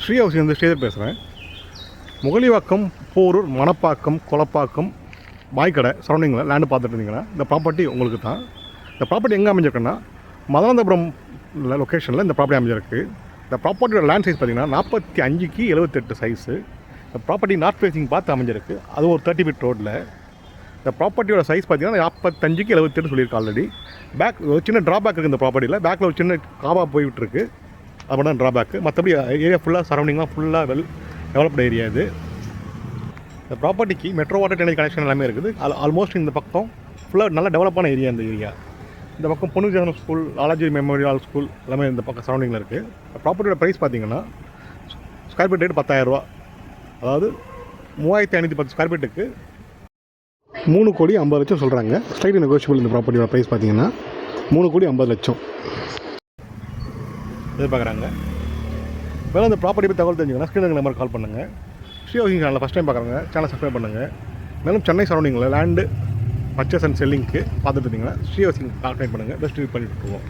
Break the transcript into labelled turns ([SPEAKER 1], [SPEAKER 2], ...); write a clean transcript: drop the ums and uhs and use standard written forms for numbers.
[SPEAKER 1] Sri housing வந்து ஸ்ரீதர் பேசுகிறேன். முகலிவாக்கம், போரூர், மணப்பாக்கம், கொளப்பாக்கம், பாய்க்கடை சரௌண்டிங்கில் லேண்டு பார்த்துட்டு இருந்தீங்கன்னா இந்த ப்ராப்பர்ட்டி உங்களுக்கு தான். இந்த ப்ராப்பர்ட்டி எங்கே அமைஞ்சிருக்குன்னா மதுராந்தபுரம் லொக்கேஷனில் இந்த ப்ராப்பர்ட்டி அமைஞ்சிருக்கு. இந்த ப்ராப்பர்ட்டியோட லேண்ட் சைஸ் பார்த்திங்கன்னா 45க்கு 78 சைஸு. இந்த ப்ராப்பர்ட்டி நார்த் ஃபேஸிங் பார்த்து அமைஞ்சிருக்கு. அது ஒரு 30 ஃபீட் ரோட்டில். இந்த ப்ராப்பர்ட்டியோட சைஸ் பார்த்திங்கன்னா 45க்கு 78 சொல்லியிருக்கு ஆல்ரெடி. பேக் ஒரு சின்ன ட்ராபேக் இருக்குது இந்த ப்ராப்பர்ட்டியில். பேக்கில் ஒரு சின்ன காவா போய்விட்டுருக்கு. அது மட்டும் தான் ட்ராபேக்கு. மற்றபடி ஏரியா ஃபுல்லாக சரௌண்டிங்காக ஃபுல்லாக டெவலப்டு ஏரியா இது. இந்த ப்ராப்பர்ட்டிக்கு மெட்ரோ வாட்டர் ட்ரைனேஜ் கனெக்ஷன் எல்லாமே இருக்குது. ஆல்மோஸ்ட் இந்த பக்கம் ஃபுல்லாக நல்லா டெவலப்பான ஏரியா. இந்த ஏரியா இந்த பக்கம் பொன்னுஜானம் ஸ்கூல், லாலாஜி மெமோரியல் ஸ்கூல் எல்லாமே இந்த பக்கம் சரௌண்டிங்கில் இருக்குது. ப்ராப்பர்ட்டியோட ப்ரைஸ் பார்த்திங்கன்னா ஸ்கொயர் ஃபீட் ரேட் 10,000 ரூபா. அதாவது 3510 ஸ்கொயர் ஃபீட்டுக்கு 3,50,00,000 சொல்கிறாங்க. Slightly negotiable. இந்த ப்ராப்பர்ட்டியோட ப்ரைஸ் பார்த்திங்கன்னா 3,50,00,000 எதிர்பார்க்குறாங்க. மேலே அந்த ப்ராப்பர்ட்டி பற்றி தகவல் தெரிஞ்சுங்கன்னா ஸ்க்ரீனுக்கு நம்பர் கால் பண்ணுங்கள். ஸ்ரீ ஹவுசிங் சேனலில் ஃபஸ்ட் டைம் பார்க்குறாங்க, சேனல் சப்ஸ்கிரைப் பண்ணுங்கள். மேலும் சென்னை சரௌண்டிங்கில் லேண்டு பர்ச்சேஸ் அண்ட் செல்லிங்க்கு பார்த்துட்டு இருந்தீங்கன்னா ஸ்ரீ ஹவுசிங் கான்டாக்ட் பண்ணுங்கள். பெஸ்ட் பண்ணிட்டு இருக்கோம்.